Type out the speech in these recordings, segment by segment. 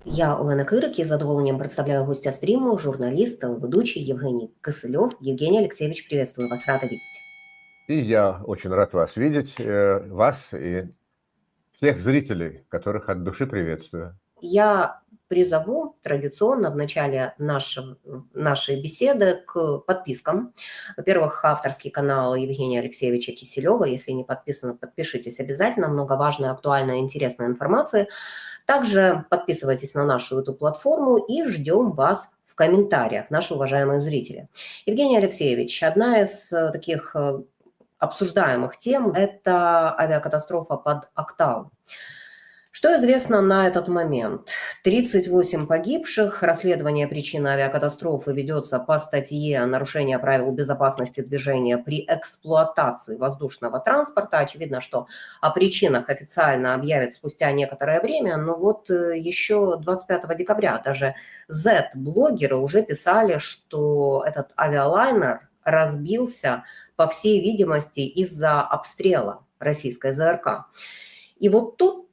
Я Олена Кирик і з задоволенням представляю гостя стриму, журналист, ведущий Евгений Косылев. Евгений Алексеевич, приветствую вас, рада видеть. И я очень рад вас видеть, вас и всех зрителей, которых от души приветствую. Я призову традиционно в начале нашей беседы к подпискам. Во-первых, авторский канал Евгения Алексеевича Киселева. Если не подписаны, подпишитесь обязательно. Много важной, актуальной, интересной информации. Также подписывайтесь на нашу эту платформу и ждем вас в комментариях, наши уважаемые зрители. Евгений Алексеевич, одна из таких обсуждаемых тем – это авиакатастрофа под Актау. Что известно на этот момент? 38 погибших. Расследование причины авиакатастрофы ведется по статье «Нарушение правил безопасности движения при эксплуатации воздушного транспорта». Очевидно, что о причинах официально объявят спустя некоторое время, но вот еще 25 декабря даже Z-блогеры уже писали, что этот авиалайнер разбился, по всей видимости, из-за обстрела российской ЗРК. И вот тут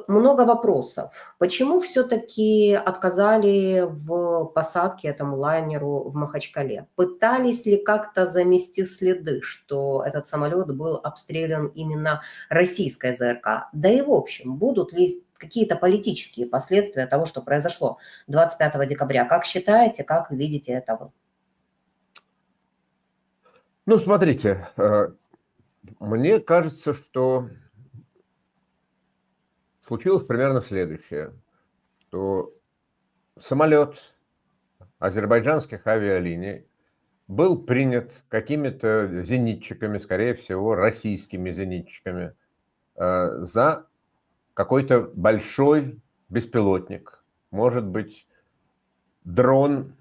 много вопросов. Почему все-таки отказали в посадке этому лайнеру в Махачкале? Пытались ли как-то замести следы, что этот самолет был обстрелян именно российской ЗРК? Да и в общем, будут ли какие-то политические последствия того, что произошло 25 декабря? Как считаете, как видите это вы? Ну, смотрите, мне кажется, что случилось примерно следующее, что самолет азербайджанских авиалиний был принят какими-то зенитчиками, скорее всего, российскими зенитчиками, за какой-то большой беспилотник, может быть, дрон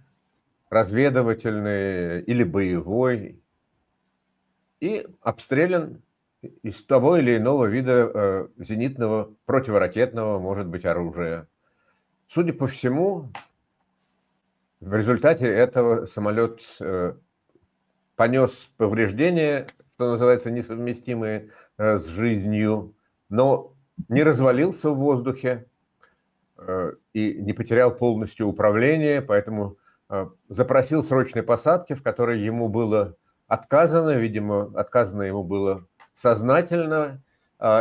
разведывательный или боевой, и обстрелян из того или иного вида зенитного противоракетного, может быть, оружия. Судя по всему, в результате этого самолет понес повреждения, что называется, несовместимые с жизнью, но не развалился в воздухе и не потерял полностью управление, поэтому запросил срочной посадки, в которой ему было отказано, видимо, отказано ему было сознательно,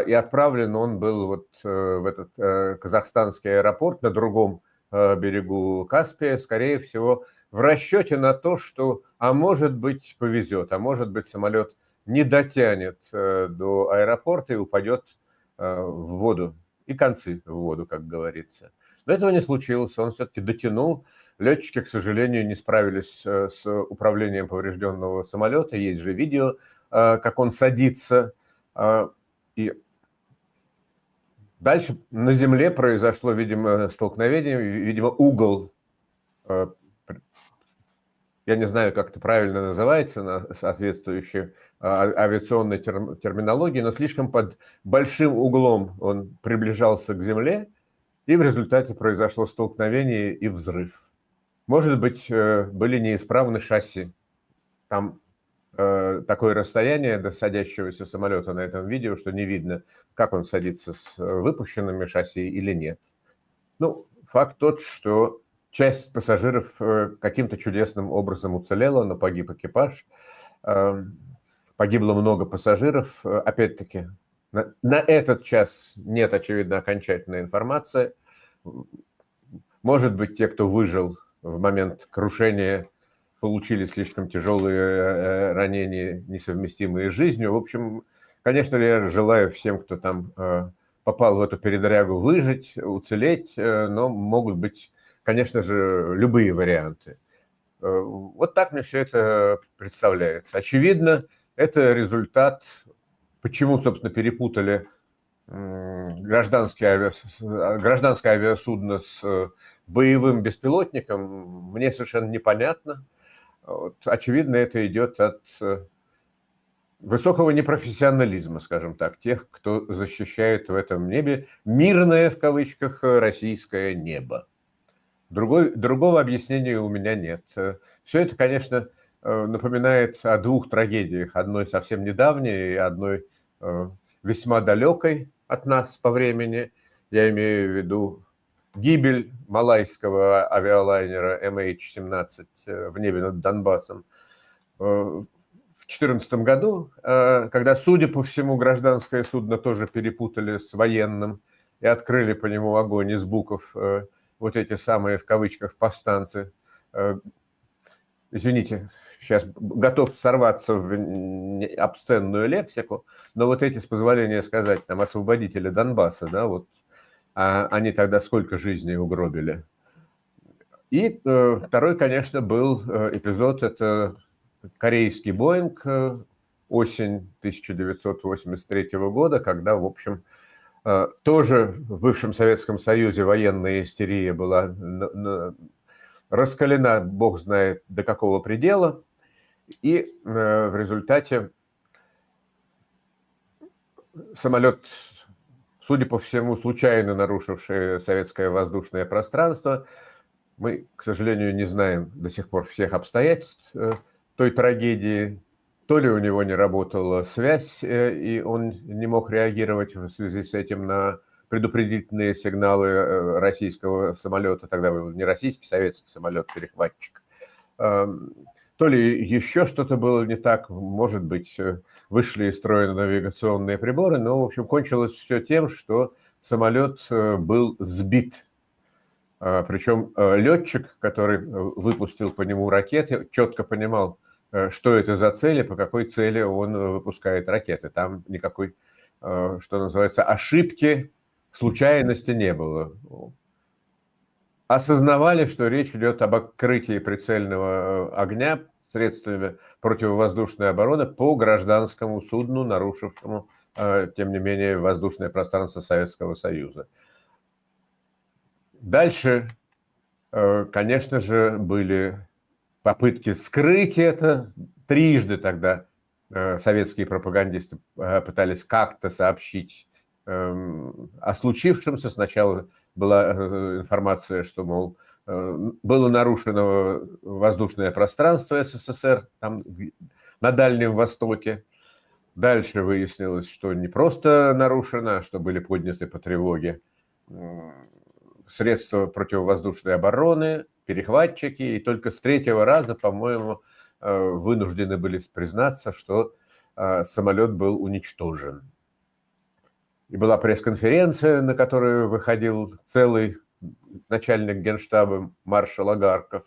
и отправлен он был вот в этот казахстанский аэропорт на другом берегу Каспия, скорее всего, в расчете на то, что, а может быть, повезет, а может быть, самолет не дотянет до аэропорта и упадет в воду, и концы в воду, как говорится. Но этого не случилось, он все-таки дотянул. Летчики, к сожалению, не справились с управлением поврежденного самолета. Есть же видео, как он садится. И дальше на земле произошло, видимо, столкновение, видимо, угол, я не знаю, как это правильно называется на соответствующей авиационной терминологии, но слишком под большим углом он приближался к земле, и в результате произошло столкновение и взрыв. Может быть, были неисправны шасси. Там такое расстояние до садящегося самолета на этом видео, что не видно, как он садится с выпущенными шасси или нет. Ну, факт тот, что часть пассажиров каким-то чудесным образом уцелела, но погиб экипаж. Погибло много пассажиров. Опять-таки, на этот час нет, очевидно, окончательной информации. Может быть, те, кто выжил в момент крушения, получили слишком тяжелые ранения, несовместимые с жизнью. В общем, конечно, я желаю всем, кто там попал в эту передрягу, выжить, уцелеть, но могут быть, конечно же, любые варианты. Вот так мне все это представляется. Очевидно, это результат, почему, собственно, перепутали гражданское авиасудно с боевым беспилотником, мне совершенно непонятно. Вот, очевидно, это идет от высокого непрофессионализма, скажем так, тех, кто защищает в этом небе мирное, в кавычках, российское небо. Другого объяснения у меня нет. Все это, конечно, напоминает о двух трагедиях. Одной совсем недавней и одной весьма далекой от нас по времени. Я имею в виду гибель малайского авиалайнера MH17 в небе над Донбассом в 2014 году, когда, судя по всему, гражданское судно тоже перепутали с военным и открыли по нему огонь из букв вот эти самые, в кавычках, повстанцы. Извините, сейчас готов сорваться в обсценную лексику, но вот эти, с позволения сказать, там, освободители Донбасса, да, вот, они тогда сколько жизней угробили. И второй, конечно, был эпизод, это корейский Боинг, осень 1983 года, когда, в общем, тоже в бывшем Советском Союзе военная истерия была раскалена, бог знает до какого предела, и в результате самолет, судя по всему, случайно нарушивший советское воздушное пространство, мы, к сожалению, не знаем до сих пор всех обстоятельств той трагедии, то ли у него не работала связь, и он не мог реагировать в связи с этим на предупредительные сигналы российского самолета, тогда был не российский, советский самолет-перехватчик. То ли еще что-то было не так, может быть, вышли из строя навигационные приборы, но, в общем, кончилось все тем, что самолет был сбит. Причем летчик, который выпустил по нему ракеты, четко понимал, что это за цели, по какой цели он выпускает ракеты. Там никакой, что называется, ошибки, случайности не было. Осознавали, что речь идет об открытии прицельного огня средствами противовоздушной обороны по гражданскому судну, нарушившему, тем не менее, воздушное пространство Советского Союза. Дальше, конечно же, были попытки скрыть это. Трижды тогда советские пропагандисты пытались как-то сообщить о случившемся. Сначала была информация, что, мол, было нарушено воздушное пространство СССР там, на Дальнем Востоке. Дальше выяснилось, что не просто нарушено, а что были подняты по тревоге средства противовоздушной обороны, перехватчики, и только с третьего раза, по-моему, вынуждены были признаться, что самолет был уничтожен. И была пресс-конференция, на которую выходил целый начальник Генштаба маршал Агарков.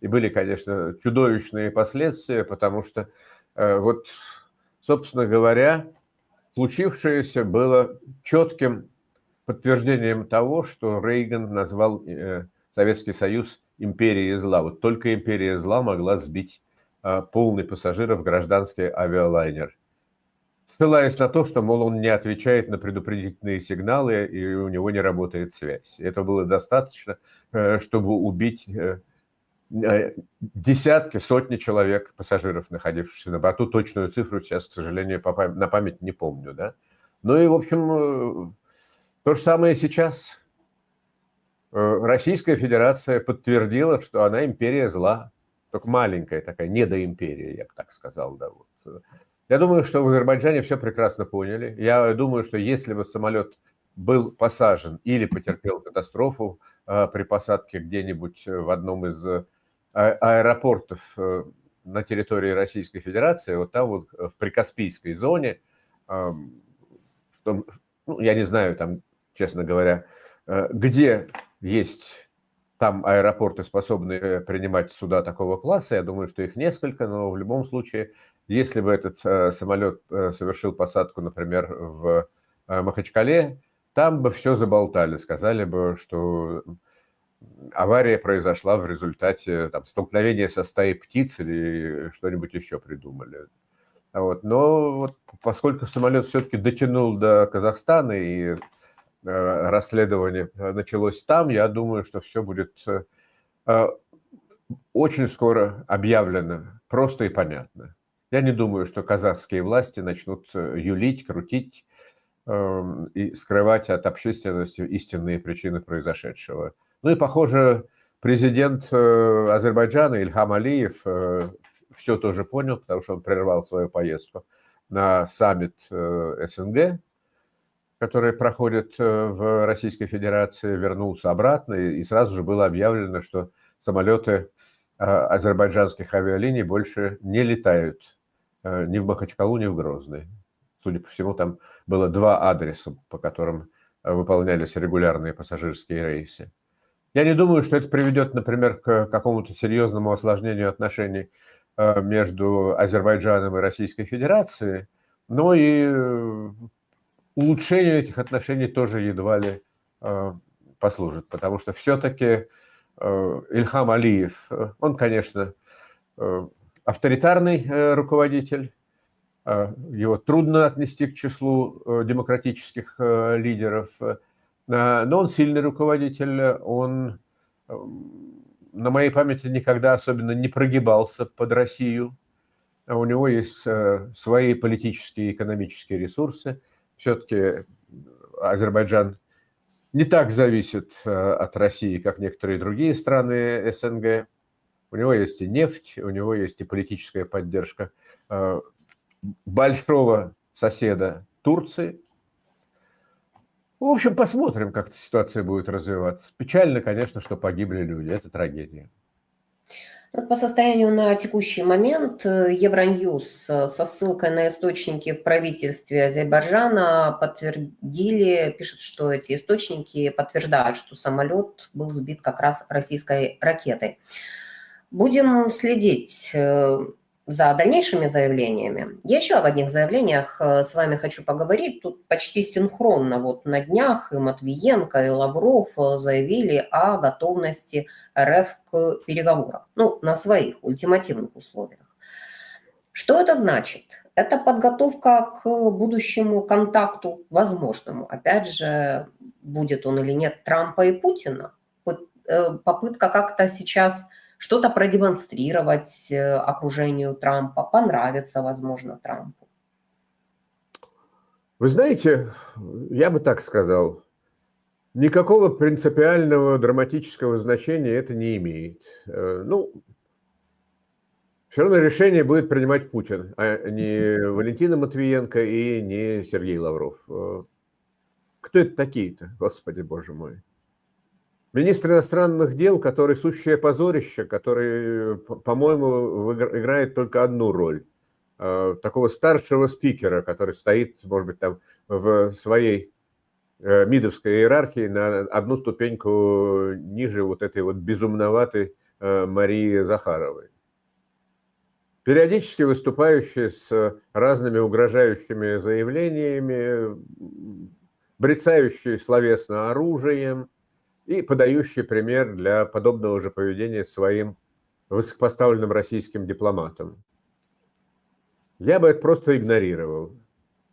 И были, конечно, чудовищные последствия, потому что, вот, собственно говоря, случившееся было четким подтверждением того, что Рейган назвал Советский Союз империей зла. Вот только империя зла могла сбить полный пассажиров гражданский авиалайнер, ссылаясь на то, что, мол, он не отвечает на предупредительные сигналы и у него не работает связь. Это было достаточно, чтобы убить десятки, сотни человек, пассажиров, находившихся на борту. Точную цифру сейчас, к сожалению, на память не помню. Да? Ну и, в общем, то же самое сейчас. Российская Федерация подтвердила, что она империя зла, только маленькая такая, недоимперия, я бы так сказал. Да, вот. Я думаю, что в Азербайджане все прекрасно поняли. Я думаю, что если бы самолет был посажен или потерпел катастрофу при посадке где-нибудь в одном из аэропортов на территории Российской Федерации, вот там вот в Прикаспийской зоне, я не знаю, там, честно говоря, где есть там аэропорты, способные принимать суда такого класса, я думаю, что их несколько, но в любом случае, если бы этот самолет совершил посадку, например, в Махачкале, там бы все заболтали, сказали бы, что авария произошла в результате там, столкновения со стаей птиц или что-нибудь еще придумали. Вот. Но вот, поскольку самолет все-таки дотянул до Казахстана и расследование началось там, я думаю, что все будет очень скоро объявлено, просто и понятно. Я не думаю, что казахские власти начнут юлить, крутить и скрывать от общественности истинные причины произошедшего. Ну и, похоже, президент Азербайджана Ильхам Алиев все тоже понял, потому что он прервал свою поездку на саммит СНГ. который проходит в Российской Федерации, вернулся обратно, и сразу же было объявлено, что самолеты азербайджанских авиалиний больше не летают ни в Махачкалу, ни в Грозный. Судя по всему, там было 2 адреса, по которым выполнялись регулярные пассажирские рейсы. Я не думаю, что это приведет, например, к какому-то серьезному осложнению отношений между Азербайджаном и Российской Федерацией, но и улучшению этих отношений тоже едва ли послужит, потому что все-таки Ильхам Алиев, он, конечно, авторитарный руководитель, его трудно отнести к числу демократических лидеров, но он сильный руководитель, он, на моей памяти, никогда особенно не прогибался под Россию, у него есть свои политические и экономические ресурсы. Все-таки Азербайджан не так зависит от России, как некоторые другие страны СНГ. У него есть и нефть, у него есть и политическая поддержка большого соседа Турции. В общем, посмотрим, как эта ситуация будет развиваться. Печально, конечно, что погибли люди. Это трагедия. По состоянию на текущий момент Евроньюз со ссылкой на источники в правительстве Азербайджана подтвердили, пишет, что эти источники подтверждают, что самолет был сбит как раз российской ракетой. Будем следить за дальнейшими заявлениями. Я еще об одних заявлениях с вами хочу поговорить. Тут почти синхронно вот на днях и Матвиенко, и Лавров заявили о готовности РФ к переговорам. Ну, на своих ультимативных условиях. Что это значит? Это подготовка к будущему контакту возможному. Опять же, будет он или нет Трампа и Путина. Попытка как-то сейчас что-то продемонстрировать окружению Трампа, понравится, возможно, Трампу. Вы знаете, я бы так сказал, никакого принципиального драматического значения это не имеет. Ну, все равно решение будет принимать Путин, а не Валентина Матвиенко и не Сергей Лавров. Кто это такие-то, Господи Боже мой? Министр иностранных дел, который сущее позорище, который, по-моему, играет только одну роль. Такого старшего спикера, который стоит, может быть, там в своей мидовской иерархии на одну ступеньку ниже вот этой вот безумноватой Марии Захаровой. Периодически выступающий с разными угрожающими заявлениями, брецающий словесно оружием, и подающий пример для подобного же поведения своим высокопоставленным российским дипломатам. Я бы это просто игнорировал.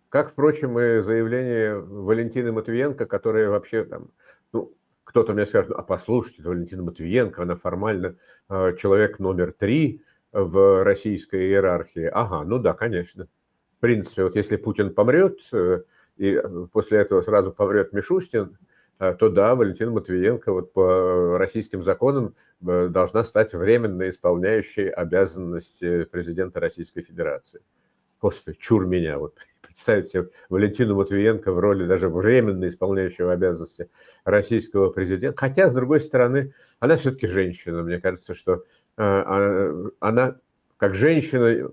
Как, впрочем, и заявление Валентины Матвиенко, которая вообще там, ну, кто-то мне скажет, а послушайте, Валентина Матвиенко, она формально человек номер 3 в российской иерархии. Ага, ну да, конечно. В принципе, вот если Путин помрет, и после этого сразу помрет Мишустин, то да, Валентина Матвиенко вот по российским законам должна стать временно исполняющей обязанности президента Российской Федерации. Господи, чур меня, вот представить себе Валентину Матвиенко в роли даже временно исполняющего обязанности российского президента. Хотя, с другой стороны, она все-таки женщина. Мне кажется, что она, как женщина,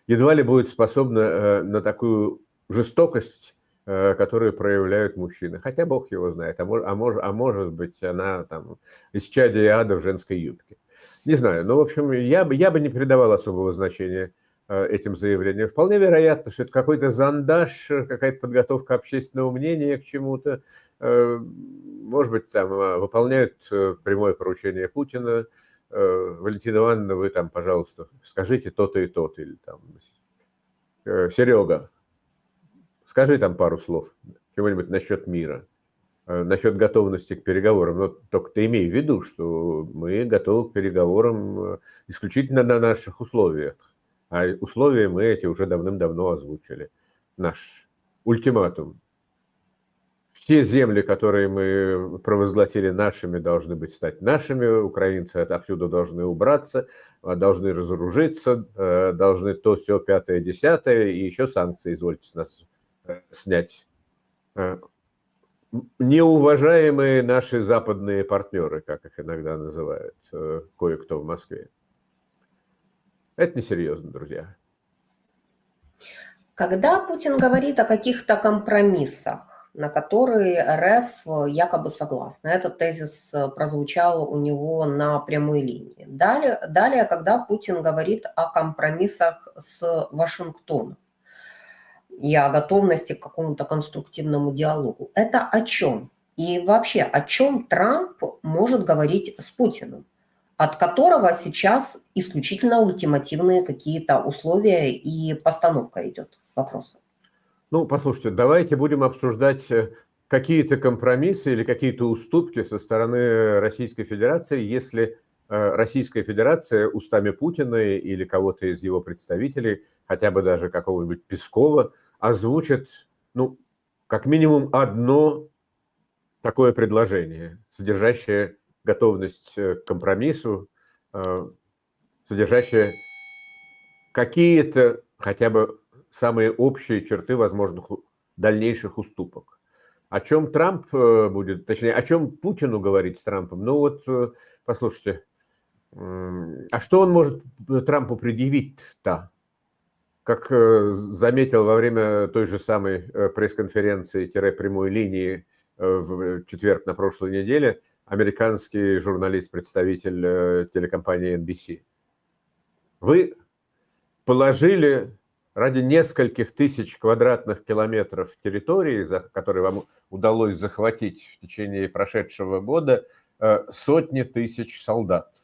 едва ли будет способна на такую жестокость, которые проявляют мужчины. Хотя Бог его знает. А может быть, она там из чади ада в женской юбке. Не знаю. Но, в общем, я бы не придавал особого значения этим заявлениям. Вполне вероятно, что это какой-то зондаж, какая-то подготовка общественного мнения к чему-то. Может быть, там выполняют прямое поручение Путина. Валентина Ивановна, вы там, пожалуйста, скажите то-то и то-то. Или там, Серега, скажи там пару слов, чего-нибудь насчет мира, насчет готовности к переговорам. Но только ты имей в виду, что мы готовы к переговорам исключительно на наших условиях. А условия мы эти уже давным-давно озвучили. Наш ультиматум. Все земли, которые мы провозгласили нашими, должны стать нашими. Украинцы отовсюду должны убраться, должны разоружиться, должны то, все, 5-е, 10-е, и еще санкции, извольте с нас снять. неуважаемые наши западные партнеры, как их иногда называют кое-кто в Москве. Это несерьезно, друзья. Когда Путин говорит о каких-то компромиссах, на которые РФ якобы согласна, этот тезис прозвучал у него на прямой линии. Далее, когда Путин говорит о компромиссах с Вашингтоном и о готовности к какому-то конструктивному диалогу, это о чем? И вообще, о чем Трамп может говорить с Путиным, от которого сейчас исключительно ультимативные какие-то условия и постановка идет вопроса? Ну, послушайте, давайте будем обсуждать какие-то компромиссы или какие-то уступки со стороны Российской Федерации, если Российская Федерация устами Путина или кого-то из его представителей, хотя бы даже какого-нибудь Пескова, озвучит, ну, как минимум одно такое предложение, содержащее готовность к компромиссу, содержащее какие-то хотя бы самые общие черты возможных дальнейших уступок. О чем Трамп будет, точнее, о чем Путину говорить с Трампом? Ну вот, послушайте, а что он может Трампу предъявить-то? Как заметил во время той же самой пресс-конференции-прямой линии в четверг на прошлой неделе американский журналист-представитель телекомпании NBC. Вы положили ради нескольких тысяч квадратных километров территории, которые вам удалось захватить в течение прошедшего года, сотни тысяч солдат.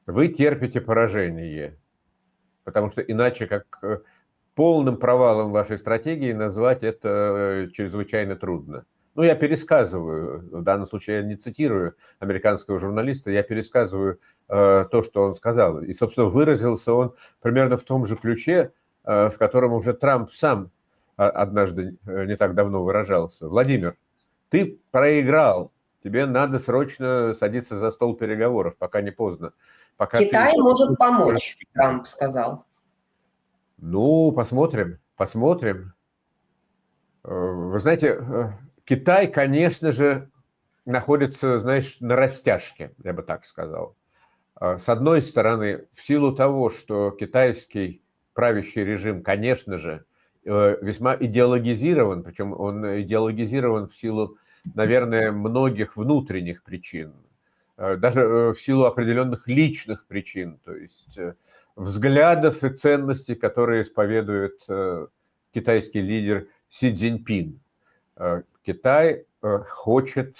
Вы терпите поражение, потому что иначе как полным провалом вашей стратегии назвать это чрезвычайно трудно. Ну, я пересказываю, в данном случае я не цитирую американского журналиста, я пересказываю то, что он сказал. И, собственно, выразился он примерно в том же ключе, в котором уже Трамп сам однажды не так давно выражался. Владимир, ты проиграл, тебе надо срочно садиться за стол переговоров, пока не поздно. Пока Китай ты... может помочь, Трамп сказал. Ну, посмотрим. Вы знаете, Китай, конечно же, находится, знаешь, на растяжке, я бы так сказал. С одной стороны, в силу того, что китайский правящий режим, конечно же, весьма идеологизирован, причем он идеологизирован в силу, наверное, многих внутренних причин, даже в силу определенных личных причин, то есть взглядов и ценностей, которые исповедует китайский лидер Си Цзиньпин. Китай хочет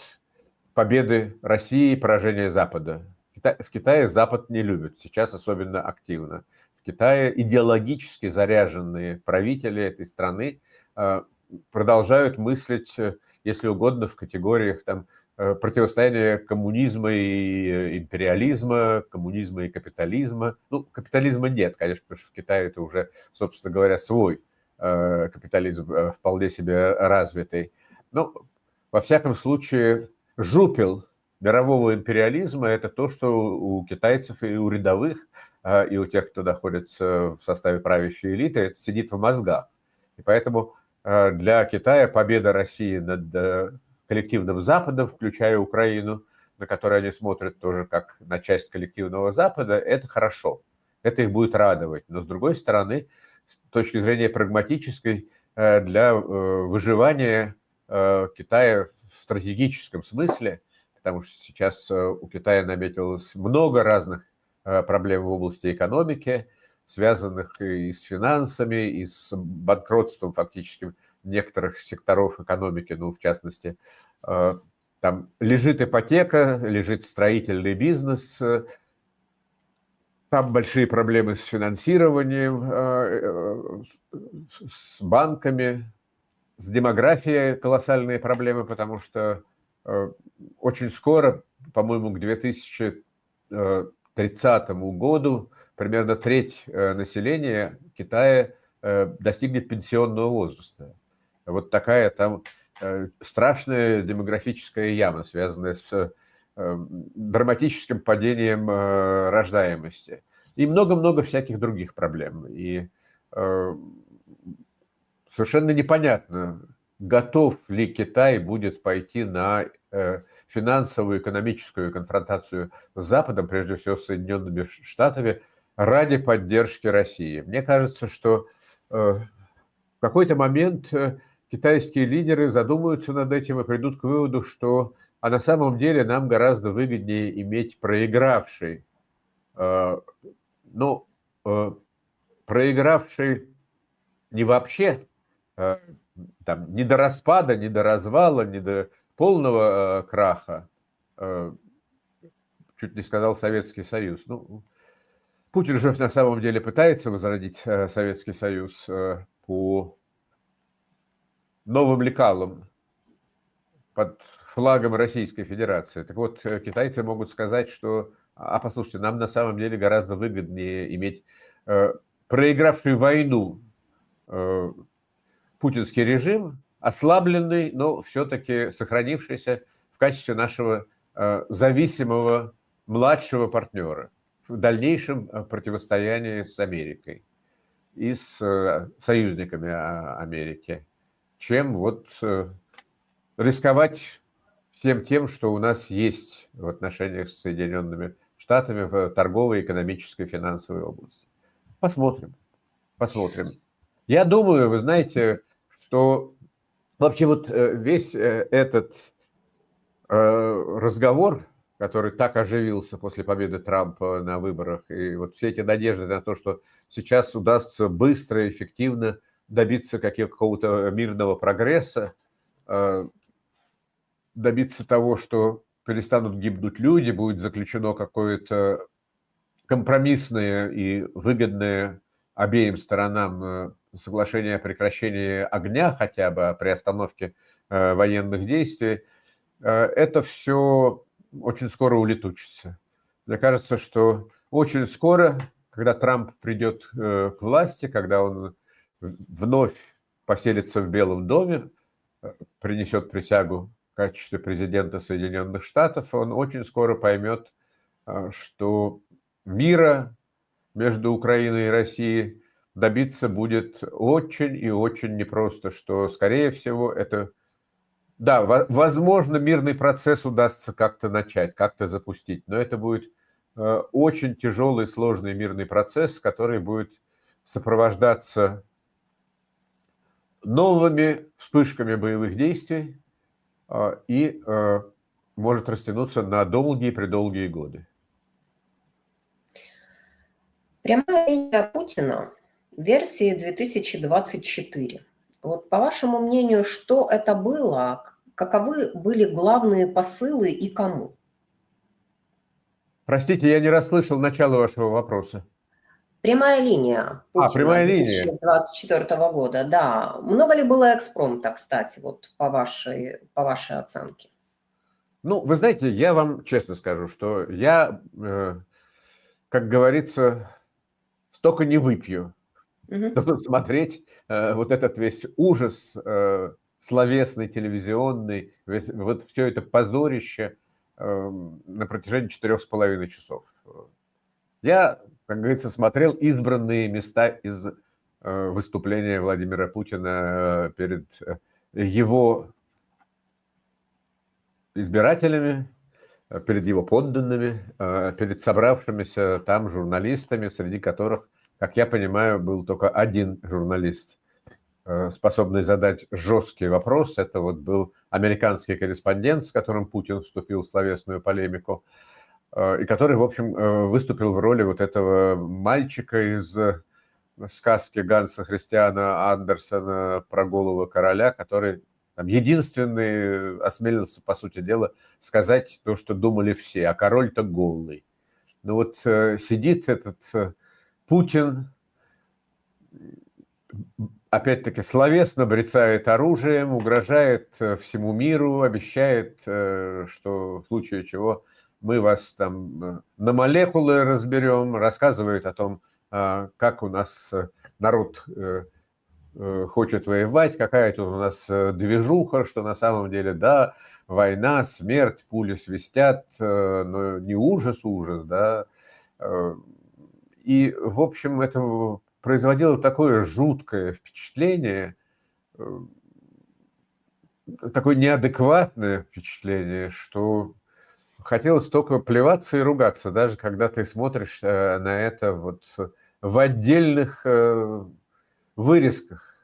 победы России и поражения Запада. В Китае Запад не любит, сейчас особенно активно. В Китае идеологически заряженные правители этой страны продолжают мыслить, если угодно, в категориях там, противостояния коммунизма и империализма, коммунизма и капитализма. Ну, капитализма нет, конечно, потому что в Китае это уже, собственно говоря, свой капитализм вполне себе развитый. Но, во всяком случае, жупел мирового империализма – это то, что у китайцев и у рядовых, и у тех, кто находится в составе правящей элиты, это сидит в мозгах. И поэтому для Китая победа России над коллективным Западом, включая Украину, на которую они смотрят тоже как на часть коллективного Запада, это хорошо. Это их будет радовать. Но, с другой стороны, с точки зрения прагматической, для выживания Китая в стратегическом смысле, потому что сейчас у Китая наметилось много разных проблем в области экономики, связанных и с финансами, и с банкротством фактически некоторых секторов экономики, ну, в частности, там лежит ипотека, лежит строительный бизнес, там большие проблемы с финансированием, с банками, с демографией колоссальные проблемы, потому что очень скоро, по-моему, к 2030 году примерно треть населения Китая достигнет пенсионного возраста. Вот такая там страшная демографическая яма, связанная с драматическим падением рождаемости. И много-много всяких других проблем. И совершенно непонятно, готов ли Китай будет пойти на финансовую, экономическую конфронтацию с Западом, прежде всего с Соединенными Штатами, ради поддержки России. Мне кажется, что в какой-то момент китайские лидеры задумаются над этим и придут к выводу, что на самом деле нам гораздо выгоднее иметь проигравший, ну, проигравший не вообще, там, ни до распада, ни до развала, ни до полного краха, чуть не сказал Советский Союз. Ну, Путин же на самом деле пытается возродить Советский Союз по новым лекалам под флагом Российской Федерации. Так вот, китайцы могут сказать, что, послушайте, нам на самом деле гораздо выгоднее иметь проигравший войну путинский режим, ослабленный, но все-таки сохранившийся в качестве нашего зависимого младшего партнера в дальнейшем противостоянии с Америкой и с союзниками Америки, чем вот рисковать всем тем, что у нас есть в отношениях с Соединенными Штатами в торговой, экономической, финансовой области. Посмотрим, посмотрим. Я думаю, вы знаете, что вообще вот весь этот разговор, который так оживился после победы Трампа на выборах, и вот все эти надежды на то, что сейчас удастся быстро и эффективно добиться какого-то мирного прогресса, добиться того, что перестанут гибнуть люди, будет заключено какое-то компромиссное и выгодное обеим сторонам соглашение о прекращении огня хотя бы, о приостановке военных действий, это все очень скоро улетучится. Мне кажется, что очень скоро, когда Трамп придет к власти, когда он вновь поселится в Белом доме, принесет присягу в качестве президента Соединенных Штатов, он очень скоро поймет, что мира между Украиной и Россией добиться будет очень и очень непросто, что, скорее всего, это... Да, возможно, мирный процесс удастся как-то начать, как-то запустить, но это будет очень тяжелый, сложный мирный процесс, который будет сопровождаться новыми вспышками боевых действий и может растянуться на долгие-предолгие годы. Прямая линия Путина версии 2024. Вот по вашему мнению, что это было? Каковы были главные посылы и кому? Простите, я не расслышал начало вашего вопроса. Прямая линия Путина прямая линия. 2024 года, да. Много ли было экспромта, кстати, вот по вашей оценке? Ну, вы знаете, я вам честно скажу, что я, как говорится, столько не выпью, чтобы смотреть вот этот весь ужас словесный, телевизионный, вот все это позорище на протяжении 4,5 часов. Я, как говорится, смотрел избранные места из выступления Владимира Путина перед его избирателями, перед его подданными, перед собравшимися там журналистами, среди которых, как я понимаю, был только один журналист, способный задать жесткий вопрос. Это вот был американский корреспондент, с которым Путин вступил в словесную полемику, и который, в общем, выступил в роли вот этого мальчика из сказки Ганса Христиана Андерсена про голову короля, который там единственный осмелился, по сути дела, сказать то, что думали все, а король-то голый. Ну вот сидит этот Путин, опять-таки словесно брецает оружием, угрожает всему миру, обещает, что в случае чего мы вас там на молекулы разберем, рассказывает о том, как у нас народ хочет воевать, какая тут у нас движуха, что на самом деле, да, война, смерть, пули свистят, но не ужас, да. И, в общем, это производило такое жуткое впечатление. такое неадекватное впечатление, что хотелось только плеваться и ругаться, даже когда ты смотришь на это вот в отдельных вырезках,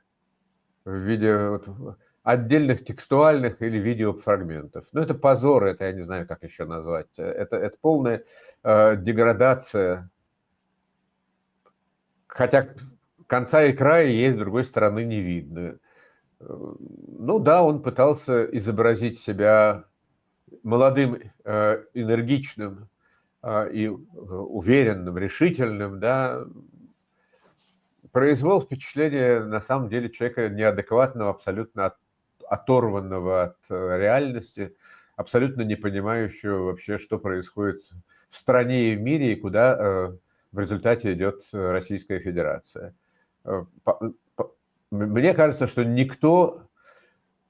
в виде вот отдельных текстуальных или видеофрагментов. Ну, это позор, это я не знаю, как еще назвать. Это полная деградация. Хотя конца и края есть, с другой стороны, не видно. Ну да, он пытался изобразить себя молодым, энергичным и уверенным, решительным, да. Произвел впечатление, на самом деле, человека неадекватного, абсолютно оторванного от реальности, абсолютно не понимающего вообще, что происходит в стране и в мире, и куда в результате идет Российская Федерация. Мне кажется, что никто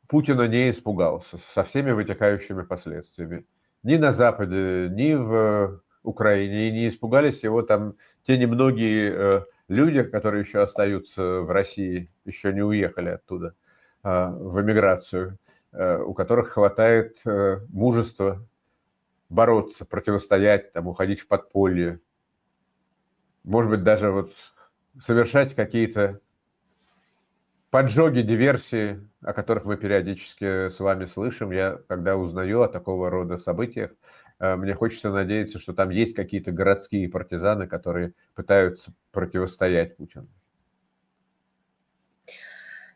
Путина не испугался со всеми вытекающими последствиями. Ни на Западе, ни в Украине. И не испугались его там те немногие люди, которые еще остаются в России, еще не уехали оттуда в эмиграцию, у которых хватает мужества бороться, противостоять, там, уходить в подполье. Может быть, даже вот совершать какие-то поджоги, диверсии, о которых мы периодически с вами слышим. Я, когда узнаю о такого рода событиях, мне хочется надеяться, что там есть какие-то городские партизаны, которые пытаются противостоять Путину.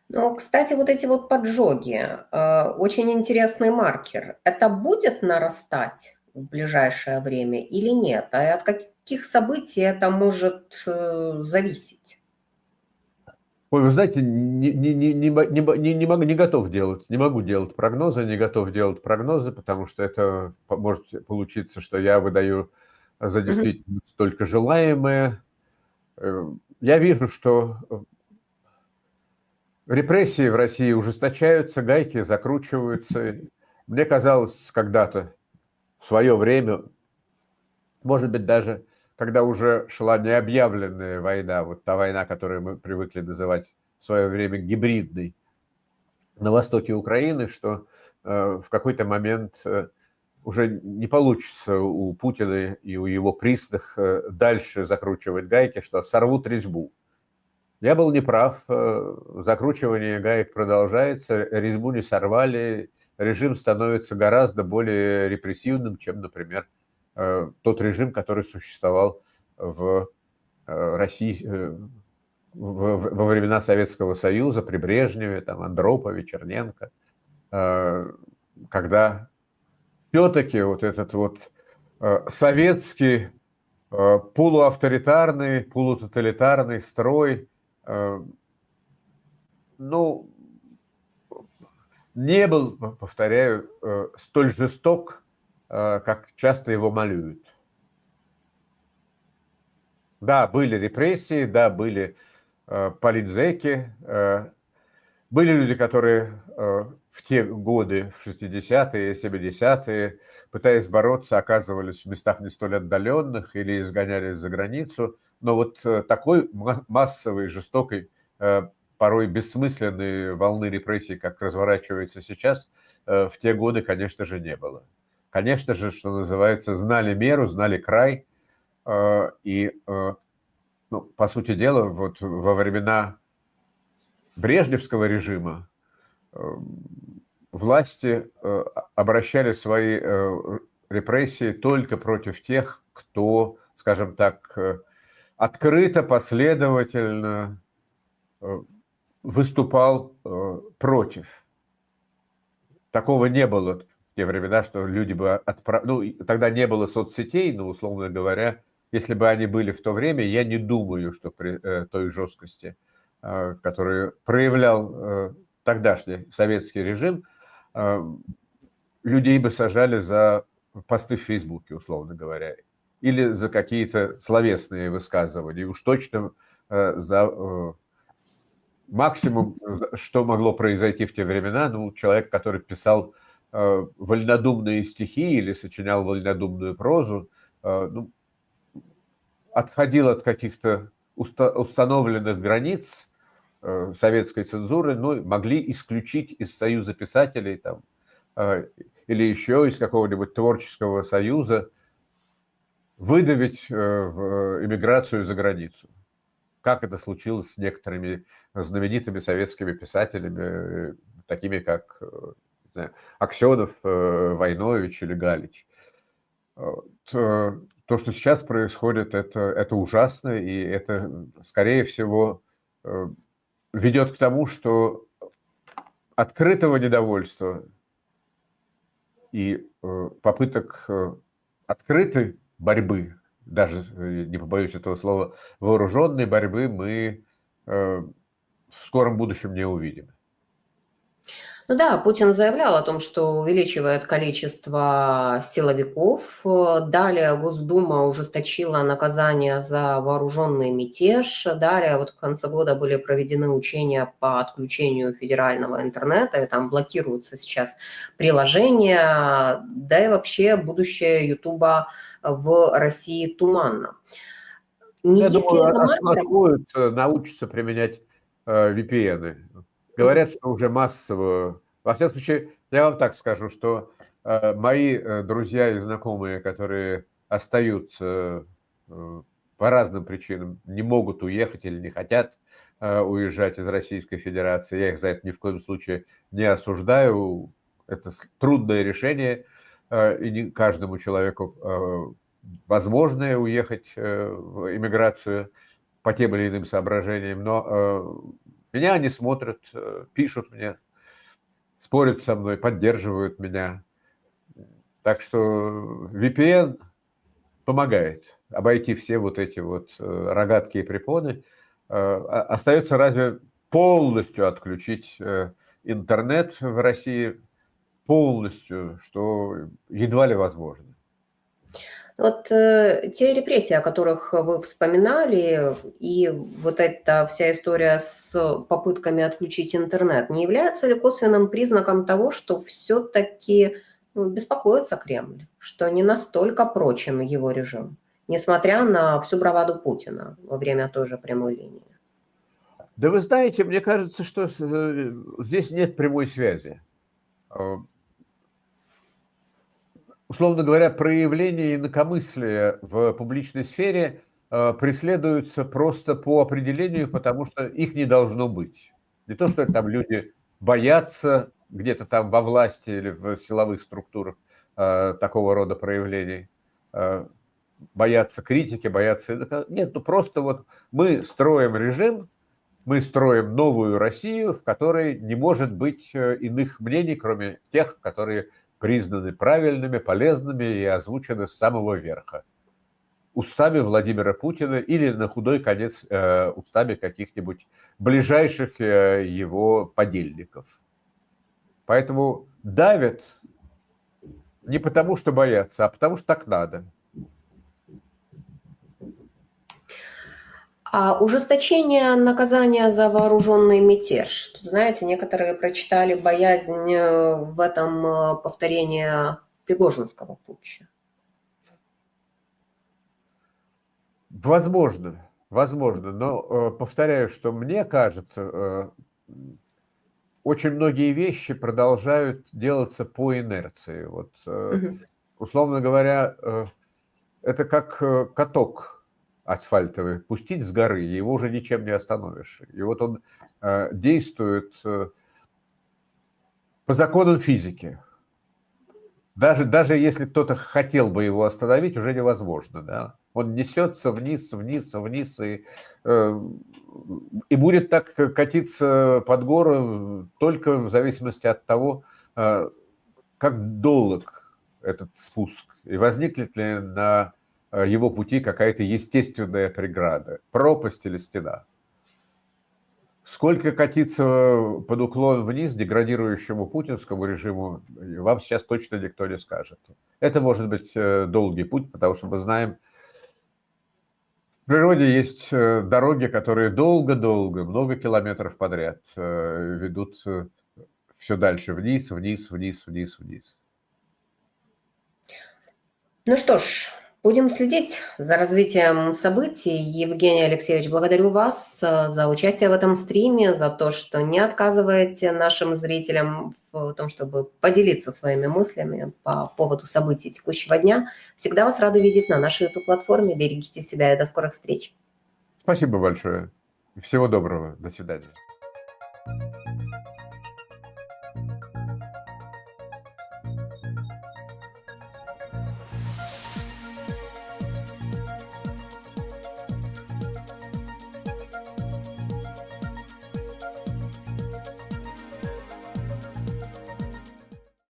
Ну, кстати, вот эти вот поджоги, очень интересный маркер. Это будет нарастать в ближайшее время или нет? А от каких событий это может зависеть? Ой, вы знаете, не готов делать, не могу делать прогнозы, не готов делать прогнозы, потому что это может получиться, что я выдаю за действительность только желаемое. Я вижу, что репрессии в России ужесточаются, гайки закручиваются. Мне казалось когда-то, в свое время, может быть, даже когда уже шла необъявленная война, вот та война, которую мы привыкли называть в свое время гибридной, на востоке Украины, что в какой-то момент уже не получится у Путина и у его приснах дальше закручивать гайки, что сорвут резьбу. Я был неправ, закручивание гаек продолжается, резьбу не сорвали, режим становится гораздо более репрессивным, чем, например, тот режим, который существовал в России во времена Советского Союза, при Брежневе, там, Андропове, Черненко, когда все-таки вот этот вот советский полуавторитарный, полутоталитарный строй, ну, не был, повторяю, столь жесток, как часто его малюют. Да, были репрессии, да, были политзеки, были люди, которые в те годы, в 60-е, 70-е, пытаясь бороться, оказывались в местах не столь отдаленных или изгонялись за границу. Но вот такой массовой, жестокой, порой бессмысленной волны репрессий, как разворачивается сейчас, в те годы, конечно же, не было. Конечно же, что называется, знали меру, знали край. И, ну, по сути дела, вот во времена брежневского режима власти обращали свои репрессии только против тех, кто, скажем так, открыто, последовательно выступал против. Такого не было в те времена, что люди бы ну, тогда не было соцсетей, но, условно говоря, если бы они были в то время, я не думаю, что при той жесткости, которую проявлял тогдашний советский режим, людей бы сажали за посты в Фейсбуке, условно говоря, или за какие-то словесные высказывания, и уж точно за максимум, что могло произойти в те времена, ну, человек, который писал вольнодумные стихи или сочинял вольнодумную прозу, ну, отходил от каких-то установленных границ, советской цензуры, ну, могли исключить из Союза писателей там, или еще из какого-нибудь творческого союза, выдавить в эмиграцию за границу. Как это случилось с некоторыми знаменитыми советскими писателями, такими как, не знаю, Аксенов, Войнович или Галич. То, что сейчас происходит, это ужасно, и это, скорее всего, ведет к тому, что открытого недовольства и попыток открытой борьбы, даже, не побоюсь этого слова, вооруженной борьбы мы в скором будущем не увидим. Ну да, Путин заявлял о том, что увеличивает количество силовиков. Далее Госдума ужесточила наказание за вооруженный мятеж. Далее вот в конце года были проведены учения по отключению федерального интернета, и там блокируются сейчас приложения, да и вообще будущее Ютуба в России туманно. Не Я если думаю, это маркером... освоят, научатся применять VPN. Говорят, что уже массово... Во всяком случае, я вам так скажу, что мои друзья и знакомые, которые остаются по разным причинам, не могут уехать или не хотят уезжать из Российской Федерации, я их за это ни в коем случае не осуждаю. Это трудное решение, и не каждому человеку возможно уехать в эмиграцию по тем или иным соображениям, но меня они смотрят, пишут мне, спорят со мной, поддерживают меня. Так что VPN помогает обойти все вот эти вот рогатки и препоны. Остается разве полностью отключить интернет в России, полностью, что едва ли возможно. Вот те репрессии, о которых вы вспоминали, и вот эта вся история с попытками отключить интернет, не является ли косвенным признаком того, что все-таки беспокоится Кремль, что не настолько прочен его режим, несмотря на всю браваду Путина во время той же прямой линии? Да вы знаете, мне кажется, что здесь нет прямой связи. Условно говоря, проявления инакомыслия в публичной сфере преследуются просто по определению, потому что их не должно быть. Не то, что там люди боятся где-то там во власти или в силовых структурах такого рода проявлений, боятся критики, боятся... Нет, ну просто вот мы строим режим, мы строим новую Россию, в которой не может быть иных мнений, кроме тех, которые признаны правильными, полезными и озвучены с самого верха. Устами Владимира Путина или, на худой конец, устами каких-нибудь ближайших его подельников. Поэтому давят не потому, что боятся, а потому, что так надо. А ужесточение наказания за вооруженный мятеж. Знаете, некоторые прочитали боязнь в этом повторения Пригожинского путча. Возможно, возможно, но повторяю, что мне кажется, очень многие вещи продолжают делаться по инерции. Вот, условно говоря, это как каток асфальтовый, пустить с горы, его уже ничем не остановишь. И вот он действует по законам физики. Даже если кто-то хотел бы его остановить, уже невозможно. Да? Он несется вниз, вниз, вниз, и будет так катиться под гору только в зависимости от того, как долг этот спуск, и возникнет ли на его пути какая-то естественная преграда, пропасть или стена. Сколько катиться под уклон вниз деградирующему путинскому режиму, вам сейчас точно никто не скажет. Это может быть долгий путь, потому что мы знаем, в природе есть дороги, которые долго-долго, много километров подряд ведут все дальше вниз, вниз, вниз, вниз, вниз. Ну что ж, Будем следить за развитием событий. Евгений Алексеевич, благодарю вас за участие в этом стриме, за то, что не отказываете нашим зрителям в том, чтобы поделиться своими мыслями по поводу событий текущего дня. Всегда вас рады видеть на нашей YouTube-платформе. Берегите себя и до скорых встреч. Спасибо большое. Всего доброго. До свидания.